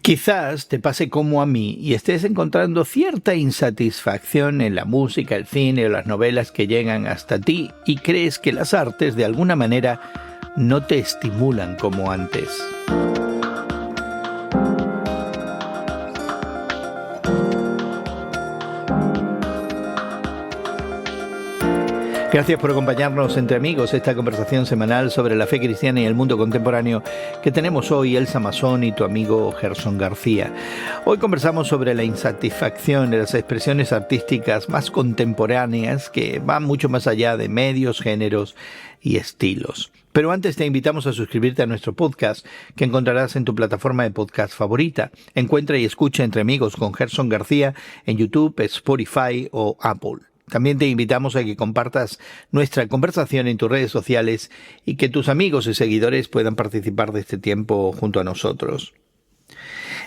Quizás te pase como a mí y estés encontrando cierta insatisfacción en la música, el cine o las novelas que llegan hasta ti y crees que las artes de alguna manera no te estimulan como antes. Gracias por acompañarnos entre amigos esta conversación semanal sobre la fe cristiana y el mundo contemporáneo que tenemos hoy Elsa Masón y tu amigo Gerson García. Hoy conversamos sobre la insatisfacción de las expresiones artísticas más contemporáneas que van mucho más allá de medios, géneros y estilos. Pero antes te invitamos a suscribirte a nuestro podcast que encontrarás en tu plataforma de podcast favorita. Encuentra y escucha Entre Amigos con Gerson García en YouTube, Spotify o Apple. También te invitamos a que compartas nuestra conversación en tus redes sociales y que tus amigos y seguidores puedan participar de este tiempo junto a nosotros.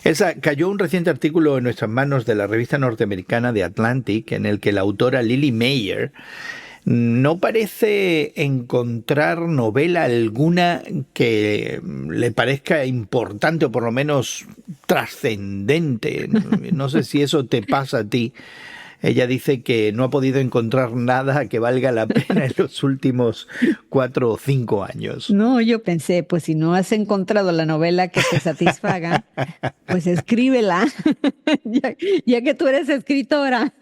Elsa, cayó un reciente artículo en nuestras manos de la revista norteamericana The Atlantic en el que la autora Lily Meyer no parece encontrar novela alguna que le parezca importante o por lo menos trascendente. No sé si eso te pasa a ti. Ella dice que no ha podido encontrar nada que valga la pena en los últimos 4 o 5 años. No, yo pensé, pues si no has encontrado la novela que te satisfaga, pues escríbela, ya que tú eres escritora.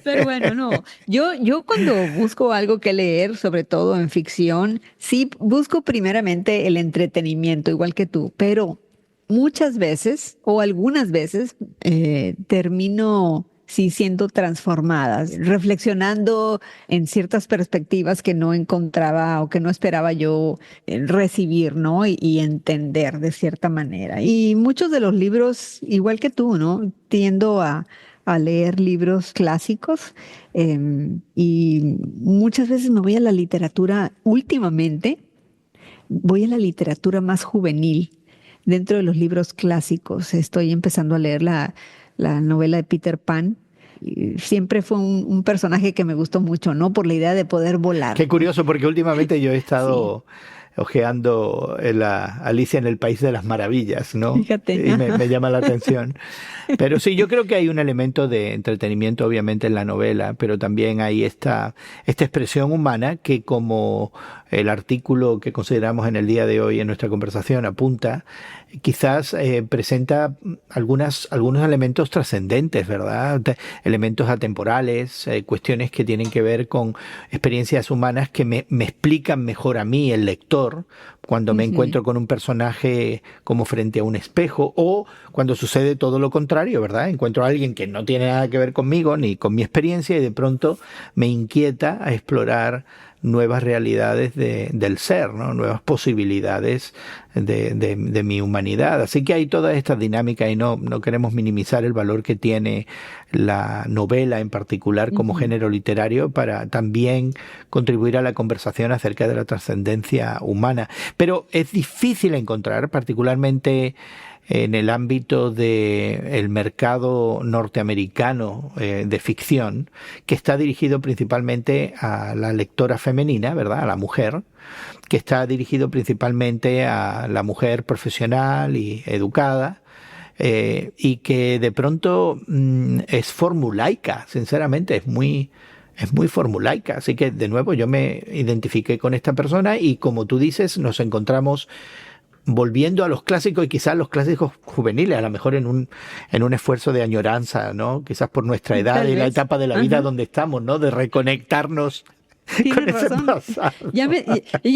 Pero bueno, no. Yo cuando busco algo que leer, sobre todo en ficción, sí busco primeramente el entretenimiento, igual que tú, pero muchas veces o algunas veces termino siendo transformada, reflexionando en ciertas perspectivas que no encontraba o que no esperaba yo recibir, ¿no? Y entender de cierta manera. Y muchos de los libros, igual que tú, ¿no? Tiendo a leer libros clásicos y muchas veces me voy a la literatura, últimamente voy a la literatura más juvenil. Dentro de los libros clásicos estoy empezando a leer la novela de Peter Pan. Y siempre fue un personaje que me gustó mucho, ¿no? Por la idea de poder volar. Qué curioso, porque últimamente yo he estado hojeando la Alicia en el País de las Maravillas, ¿no? Fíjate. Y me llama la atención. Pero sí, yo creo que hay un elemento de entretenimiento, obviamente, en la novela, pero también hay esta expresión humana que, como el artículo que consideramos en el día de hoy en nuestra conversación apunta, quizás presenta algunos elementos trascendentes, ¿verdad? Elementos atemporales, cuestiones que tienen que ver con experiencias humanas que me explican mejor a mí, el lector, cuando me encuentro con un personaje como frente a un espejo, o cuando sucede todo lo contrario, ¿verdad? Encuentro a alguien que no tiene nada que ver conmigo ni con mi experiencia y de pronto me inquieta a explorar nuevas realidades del ser, ¿no? Nuevas posibilidades de mi humanidad. Así que hay toda esta dinámica y no queremos minimizar el valor que tiene la novela en particular como género literario para también contribuir a la conversación acerca de la trascendencia humana. Pero es difícil encontrar, particularmente en el ámbito del mercado norteamericano de ficción, que está dirigido principalmente a la lectora femenina, ¿verdad? A la mujer, que está dirigido principalmente a la mujer profesional y educada, y que de pronto es formulaica, sinceramente, es muy formulaica. Así que, de nuevo, yo me identifiqué con esta persona y, como tú dices, nos encontramos volviendo a los clásicos y quizás los clásicos juveniles, a lo mejor en un esfuerzo de añoranza, ¿no? Quizás por nuestra edad y la etapa de la vida donde estamos, ¿no? De reconectarnos con ese pasado. Ya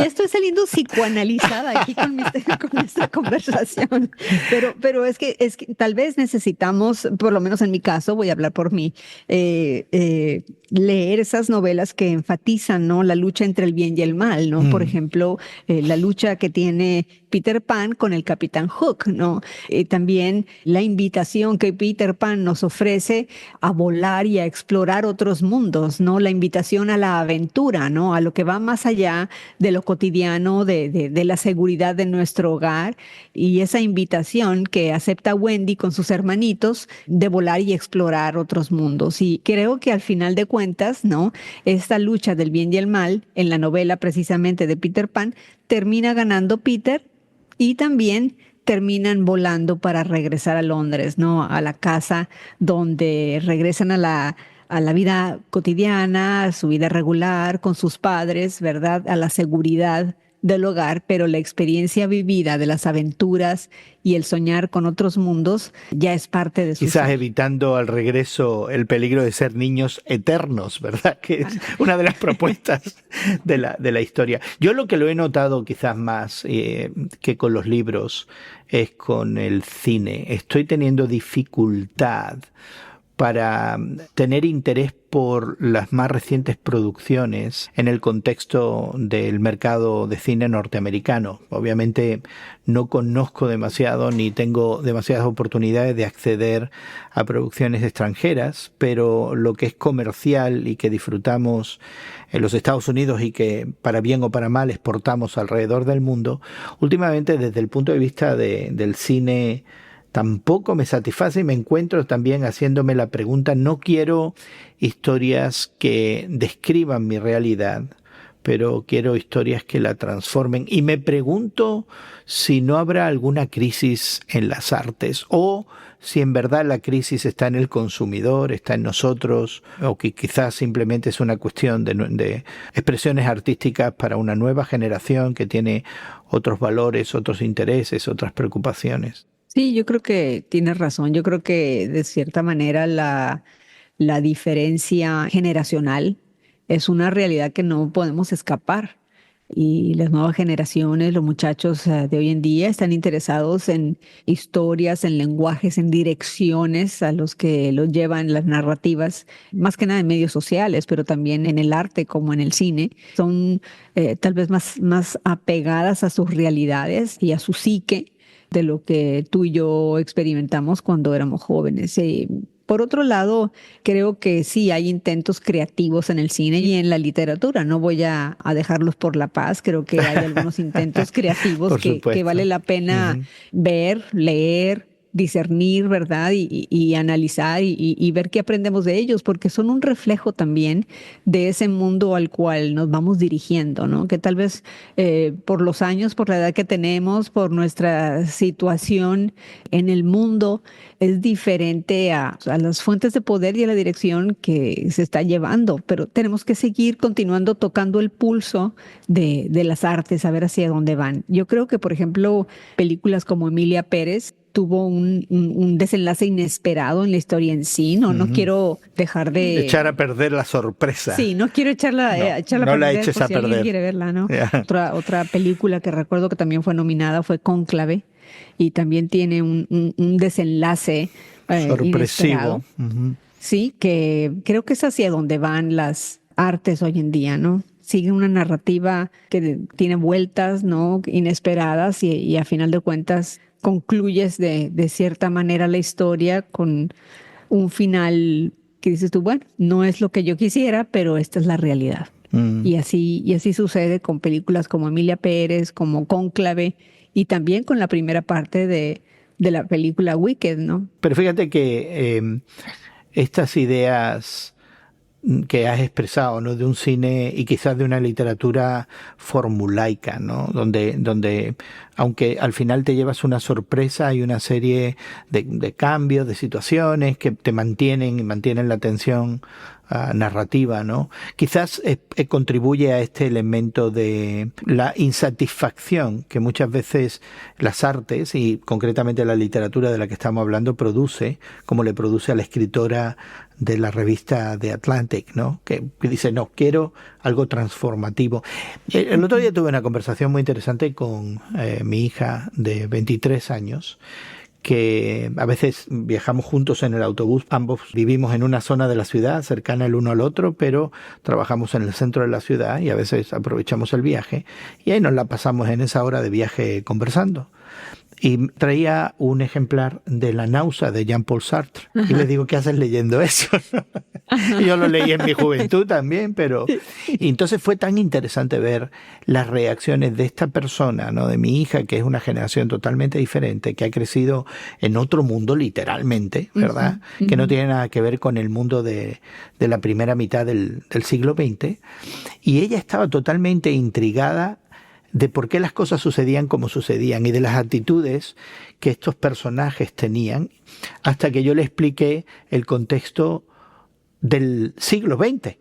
estoy saliendo psicoanalizada aquí con esta conversación. Pero es que tal vez necesitamos, por lo menos en mi caso, voy a hablar por mí, leer esas novelas que enfatizan, ¿no? La lucha entre el bien y el mal, ¿no? Por ejemplo, la lucha que tiene Peter Pan con el Capitán Hook, ¿no? También la invitación que Peter Pan nos ofrece a volar y a explorar otros mundos, ¿no? La invitación a la aventura, ¿no? A lo que va más allá de lo cotidiano, de la seguridad de nuestro hogar, y esa invitación que acepta Wendy con sus hermanitos de volar y explorar otros mundos. Y creo que al final de cuentas, ¿no? Esta lucha del bien y el mal en la novela precisamente de Peter Pan termina ganando Peter, y también terminan volando para regresar a Londres, ¿no? A la casa donde regresan a la vida cotidiana, a su vida regular con sus padres, ¿verdad? A la seguridad del hogar, pero la experiencia vivida de las aventuras y el soñar con otros mundos ya es parte de su Quizás ser. evitando al regreso el peligro de ser niños eternos, ¿verdad? Que es una de las propuestas de la historia. Yo lo que lo he notado quizás más que con los libros es con el cine. Estoy teniendo dificultad para tener interés por las más recientes producciones en el contexto del mercado de cine norteamericano. Obviamente no conozco demasiado ni tengo demasiadas oportunidades de acceder a producciones extranjeras, pero lo que es comercial y que disfrutamos en los Estados Unidos y que para bien o para mal exportamos alrededor del mundo, últimamente desde el punto de vista del cine tampoco me satisface y me encuentro también haciéndome la pregunta, no quiero historias que describan mi realidad, pero quiero historias que la transformen. Y me pregunto si no habrá alguna crisis en las artes o si en verdad la crisis está en el consumidor, está en nosotros, o que quizás simplemente es una cuestión de expresiones artísticas para una nueva generación que tiene otros valores, otros intereses, otras preocupaciones. Sí, yo creo que tienes razón. Yo creo que de cierta manera la diferencia generacional es una realidad que no podemos escapar. Y las nuevas generaciones, los muchachos de hoy en día están interesados en historias, en lenguajes, en direcciones a los que los llevan las narrativas, más que nada en medios sociales, pero también en el arte como en el cine. Son tal vez más apegadas a sus realidades y a su psique de lo que tú y yo experimentamos cuando éramos jóvenes. Por otro lado, creo que sí hay intentos creativos en el cine y en la literatura. No voy a dejarlos por la paz. Creo que hay algunos intentos creativos que vale la pena ver, leer, discernir, ¿verdad? Y analizar y ver qué aprendemos de ellos, porque son un reflejo también de ese mundo al cual nos vamos dirigiendo, ¿no? Que tal vez por los años, por la edad que tenemos, por nuestra situación en el mundo, es diferente a las fuentes de poder y a la dirección que se está llevando, pero tenemos que seguir continuando tocando el pulso de las artes, a ver hacia dónde van. Yo creo que, por ejemplo, películas como Emilia Pérez tuvo un desenlace inesperado en la historia en sí. No quiero dejar de echar a perder la sorpresa. Sí, no quiero echarla a no perder la eches por a si perder. alguien quiere verla, ¿no? Yeah. Otra película que recuerdo que también fue nominada fue Cónclave y también tiene un desenlace sorpresivo. Inesperado. Sí, que creo que es hacia donde van las artes hoy en día, ¿no? Sigue una narrativa que tiene vueltas, ¿no? Inesperadas y a final de cuentas concluyes de cierta manera la historia con un final que dices tú, bueno, no es lo que yo quisiera, pero esta es la realidad. Y así sucede con películas como Emilia Pérez, como Cónclave y también con la primera parte de la película Wicked, ¿no? Pero fíjate que estas ideas que has expresado, ¿no? De un cine y quizás de una literatura formulaica, ¿no? Donde aunque al final te llevas una sorpresa, hay una serie de cambios, de situaciones que te mantienen y mantienen la atención narrativa, ¿no? Quizás contribuye a este elemento de la insatisfacción que muchas veces las artes y concretamente la literatura de la que estamos hablando produce, como le produce a la escritora de la revista The Atlantic, ¿no? Que dice, no, quiero algo transformativo. El otro día tuve una conversación muy interesante con mi hija de 23 años, que a veces viajamos juntos en el autobús, ambos vivimos en una zona de la ciudad cercana el uno al otro, pero trabajamos en el centro de la ciudad y a veces aprovechamos el viaje y ahí nos la pasamos en esa hora de viaje conversando. Y traía un ejemplar de La náusea de Jean-Paul Sartre. Ajá. Y le digo, ¿qué haces leyendo eso? Yo lo leí en mi juventud también, pero... Y entonces fue tan interesante ver las reacciones de esta persona, ¿no? De mi hija, que es una generación totalmente diferente, que ha crecido en otro mundo, literalmente, ¿verdad? Que no tiene nada que ver con el mundo de la primera mitad del siglo XX. Y ella estaba totalmente intrigada de por qué las cosas sucedían como sucedían y de las actitudes que estos personajes tenían, hasta que yo le expliqué el contexto del siglo XX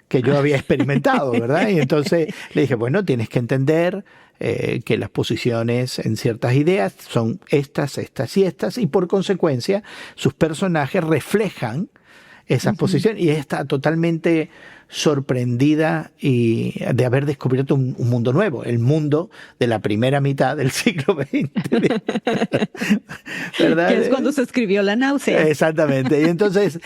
que yo había experimentado, ¿verdad? Y entonces le dije, bueno, tienes que entender que las posiciones en ciertas ideas son estas, estas y estas, y por consecuencia sus personajes reflejan esas posiciones, y ella está totalmente sorprendida y de haber descubierto un mundo nuevo, el mundo de la primera mitad del siglo XX, ¿verdad? Que es cuando se escribió La náusea. Exactamente. Y entonces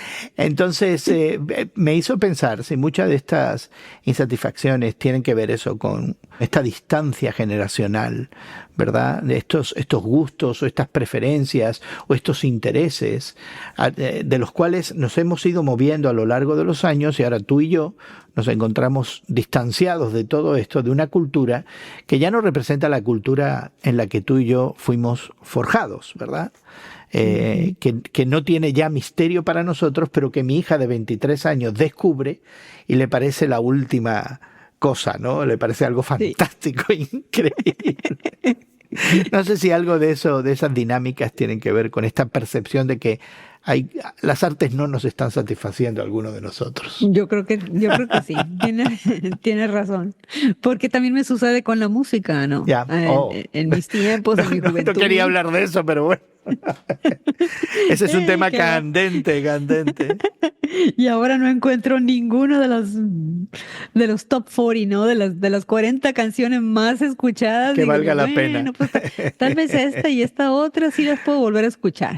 me hizo pensar si muchas de estas insatisfacciones tienen que ver eso con esta distancia generacional, ¿verdad? De estos gustos o estas preferencias o estos intereses de los cuales nos hemos ido moviendo a lo largo de los años, y ahora tú y yo nos encontramos distanciados de todo esto, de una cultura que ya no representa la cultura en la que tú y yo fuimos forjados, ¿verdad? Que no tiene ya misterio para nosotros, pero que mi hija de 23 años descubre y le parece la última cosa, ¿no? Le parece algo fantástico, increíble. No sé si algo de eso, de esas dinámicas tienen que ver con esta percepción de que las artes no nos están satisfaciendo a alguno de nosotros. Yo creo que sí, tienes razón. Porque también me sucede con la música, ¿no? Ya. En mis tiempos, en mi juventud. No quería hablar de eso, pero bueno. Ese es un tema candente. Y ahora no encuentro ninguno de los top 40, ¿no? De las 40 canciones más escuchadas. Que valga la pena. Pues, tal vez esta y esta otra sí las puedo volver a escuchar.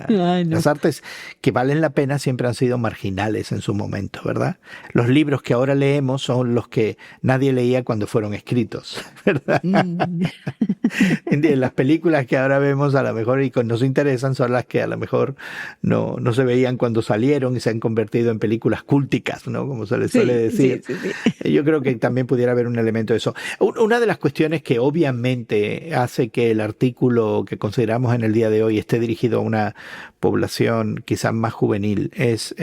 Ay, no. Las artes que valen la pena siempre han sido marginales en su momento, ¿verdad? Los libros que ahora leemos son los que nadie leía cuando fueron escritos, ¿verdad? Las películas que ahora vemos a lo mejor y que nos interesan son las que a lo mejor no se veían cuando salieron y se han convertido en películas cúlticas, ¿no? Como se les suele decir. Sí. Yo creo que también pudiera haber un elemento de eso. Una de las cuestiones que obviamente hace que el artículo que consideramos en el día de hoy esté dirigido a una población quizás más juvenil es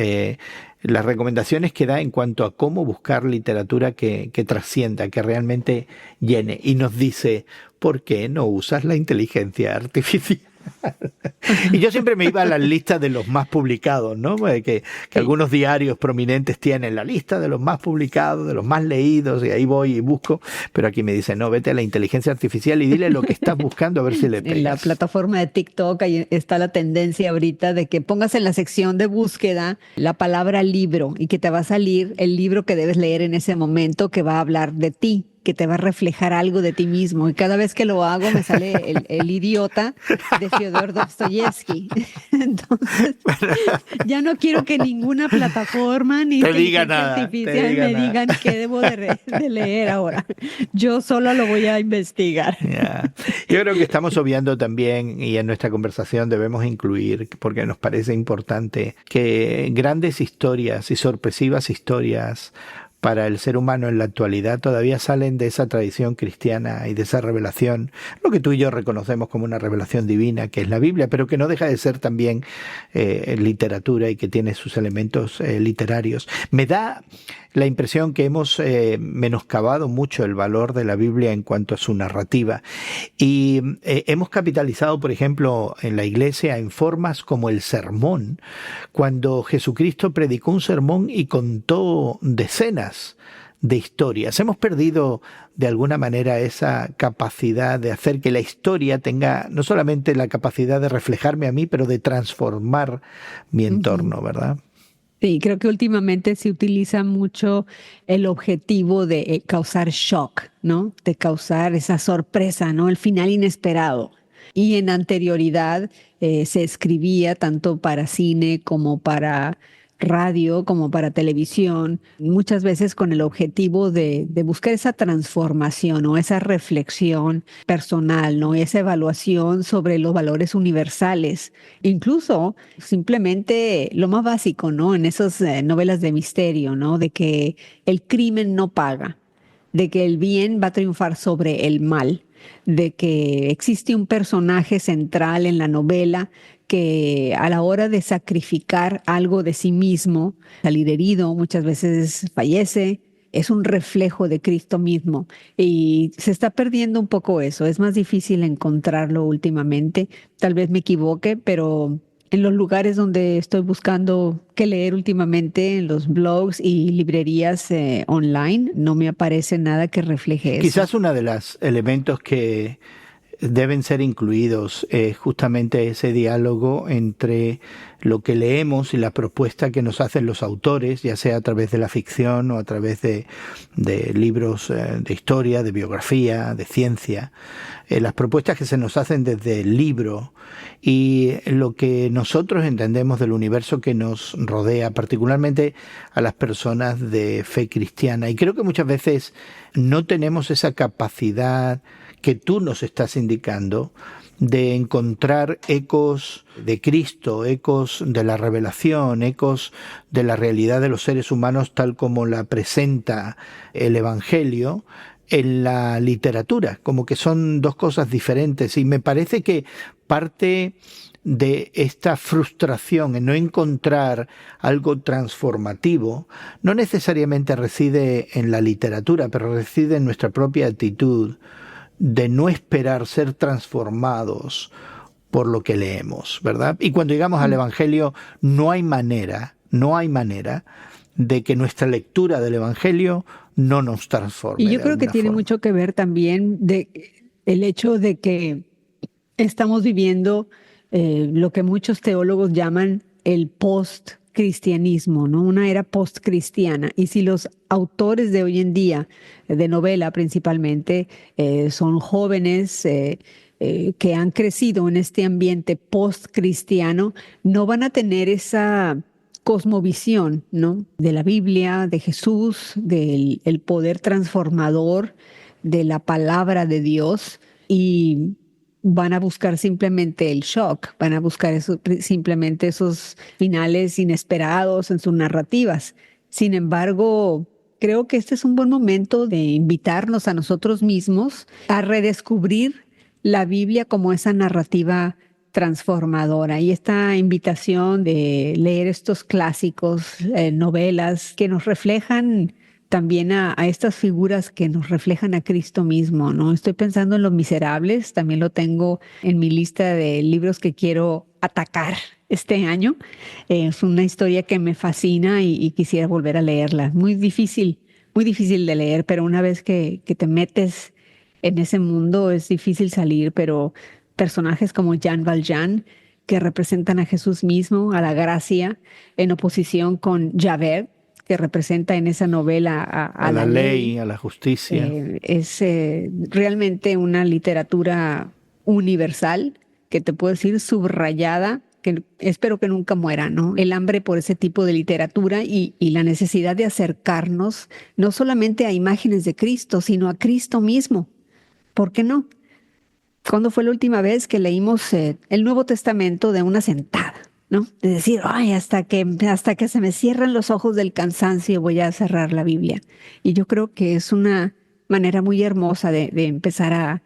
las recomendaciones que da en cuanto a cómo buscar literatura que trascienda, que realmente llene, y nos dice, ¿por qué no usas la inteligencia artificial? Y yo siempre me iba a las listas de los más publicados, ¿no? Que algunos diarios prominentes tienen la lista de los más publicados, de los más leídos, y ahí voy y busco, pero aquí me dicen, no, vete a la inteligencia artificial y dile lo que estás buscando a ver si le pegas. En la plataforma de TikTok ahí está la tendencia ahorita de que pongas en la sección de búsqueda la palabra libro y que te va a salir el libro que debes leer en ese momento, que va a hablar de ti, que te va a reflejar algo de ti mismo. Y cada vez que lo hago me sale el idiota de Fyodor Dostoyevsky. Entonces, ya no quiero que ninguna plataforma ni inteligencia artificial me digan qué debo de leer ahora. Yo solo lo voy a investigar. Yeah. Yo creo que estamos obviando también, y en nuestra conversación debemos incluir, porque nos parece importante, que grandes historias y sorpresivas historias para el ser humano en la actualidad todavía salen de esa tradición cristiana y de esa revelación, lo que tú y yo reconocemos como una revelación divina, que es la Biblia, pero que no deja de ser también literatura y que tiene sus elementos literarios. Me da la impresión que hemos menoscabado mucho el valor de la Biblia en cuanto a su narrativa, y hemos capitalizado, por ejemplo, en la iglesia en formas como el sermón, cuando Jesucristo predicó un sermón y contó decenas de historias. Hemos perdido de alguna manera esa capacidad de hacer que la historia tenga no solamente la capacidad de reflejarme a mí, pero de transformar mi entorno, ¿verdad? Sí, creo que últimamente se utiliza mucho el objetivo de causar shock, ¿no? De causar esa sorpresa, ¿no? El final inesperado. Y en anterioridad se escribía tanto para cine como para radio, como para televisión, muchas veces con el objetivo de buscar esa transformación o esa reflexión personal, ¿no? Esa evaluación sobre los valores universales, incluso simplemente lo más básico, ¿no? En esas novelas de misterio, ¿no? De que el crimen no paga, de que el bien va a triunfar sobre el mal, de que existe un personaje central en la novela que a la hora de sacrificar algo de sí mismo, salir herido, muchas veces fallece, es un reflejo de Cristo mismo. Y se está perdiendo un poco eso. Es más difícil encontrarlo últimamente. Tal vez me equivoque, pero en los lugares donde estoy buscando qué leer últimamente, en los blogs y librerías online, no me aparece nada que refleje eso. Quizás uno de los elementos que deben ser incluidos justamente ese diálogo entre lo que leemos y la propuesta que nos hacen los autores, ya sea a través de la ficción o a través de libros de historia, de biografía, de ciencia, las propuestas que se nos hacen desde el libro y lo que nosotros entendemos del universo que nos rodea, particularmente a las personas de fe cristiana. Y creo que muchas veces no tenemos esa capacidad que tú nos estás indicando de encontrar ecos de Cristo, ecos de la revelación, ecos de la realidad de los seres humanos tal como la presenta el Evangelio en la literatura, como que son dos cosas diferentes. Y me parece que parte de esta frustración en no encontrar algo transformativo no necesariamente reside en la literatura, pero reside en nuestra propia actitud de no esperar ser transformados por lo que leemos, ¿verdad? Y cuando llegamos al Evangelio no hay manera de que nuestra lectura del Evangelio no nos transforme. Y yo creo que tiene mucho que ver también el hecho de que estamos viviendo lo que muchos teólogos llaman el post-cristianismo, ¿no? Una era post-cristiana. Y si los autores de hoy en día, de novela principalmente, son jóvenes que han crecido en este ambiente post-cristiano, no van a tener esa cosmovisión, ¿no? De la Biblia, de Jesús, del el poder transformador de la palabra de Dios, y van a buscar simplemente el shock, van a buscar simplemente esos finales inesperados en sus narrativas. Sin embargo, creo que este es un buen momento de invitarnos a nosotros mismos a redescubrir la Biblia como esa narrativa transformadora, y esta invitación de leer estos clásicos, novelas que nos reflejan también a estas figuras que nos reflejan a Cristo mismo, ¿no? Estoy pensando en Los Miserables, también lo tengo en mi lista de libros que quiero atacar este año. Es una historia que me fascina y quisiera volver a leerla. Muy difícil de leer, pero una vez que te metes en ese mundo es difícil salir, pero personajes como Jean Valjean, que representan a Jesús mismo, a la gracia, en oposición con Javert, que representa en esa novela a la ley, a la justicia. Es realmente una literatura universal, que te puedo decir subrayada, que espero que nunca muera, ¿no? El hambre por ese tipo de literatura y la necesidad de acercarnos no solamente a imágenes de Cristo, sino a Cristo mismo. ¿Por qué no? ¿Cuándo fue la última vez que leímos el Nuevo Testamento de una sentada? ¿No? De decir, ay, hasta que se me cierran los ojos del cansancio voy a cerrar la Biblia. Y yo creo que es una manera muy hermosa de empezar a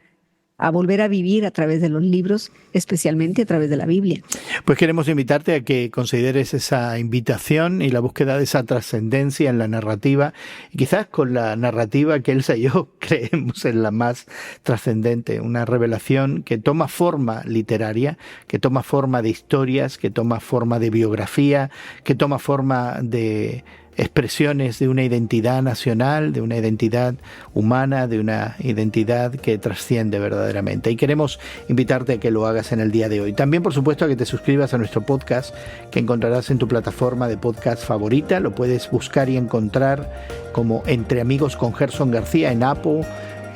volver a vivir a través de los libros, especialmente a través de la Biblia. Pues queremos invitarte a que consideres esa invitación y la búsqueda de esa trascendencia en la narrativa, y quizás con la narrativa que Elsa y yo creemos en la más trascendente, una revelación que toma forma literaria, que toma forma de historias, que toma forma de biografía, que toma forma de expresiones de una identidad nacional, de una identidad humana, de una identidad que trasciende verdaderamente. Y queremos invitarte a que lo hagas en el día de hoy. También, por supuesto, a que te suscribas a nuestro podcast, que encontrarás en tu plataforma de podcast favorita. Lo puedes buscar y encontrar como Entre Amigos con Gerson García en Apple,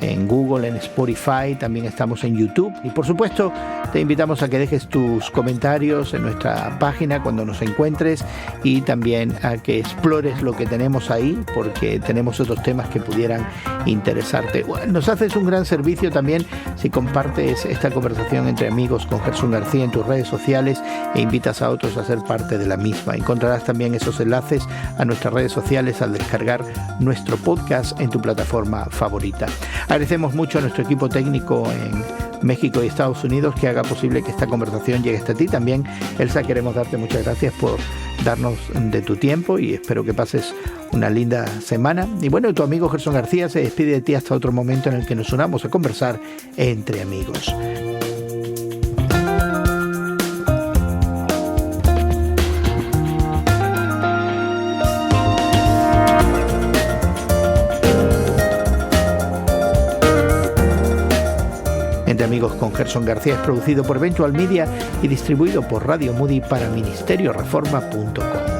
en Google, en Spotify, también estamos en YouTube. Y por supuesto, te invitamos a que dejes tus comentarios en nuestra página cuando nos encuentres, y también a que explores lo que tenemos ahí, porque tenemos otros temas que pudieran interesarte. Bueno, nos haces un gran servicio también si compartes esta conversación Entre Amigos con Gerson García en tus redes sociales e invitas a otros a ser parte de la misma. Encontrarás también esos enlaces a nuestras redes sociales al descargar nuestro podcast en tu plataforma favorita. Agradecemos mucho a nuestro equipo técnico en México y Estados Unidos, que haga posible que esta conversación llegue hasta ti. También, Elsa, queremos darte muchas gracias por darnos de tu tiempo y espero que pases una linda semana. Y bueno, tu amigo Gerson García se despide de ti hasta otro momento en el que nos unamos a conversar entre amigos. Entre Amigos con Gerson García es producido por Eventual Media y distribuido por Radio Moody para ministerioreforma.com.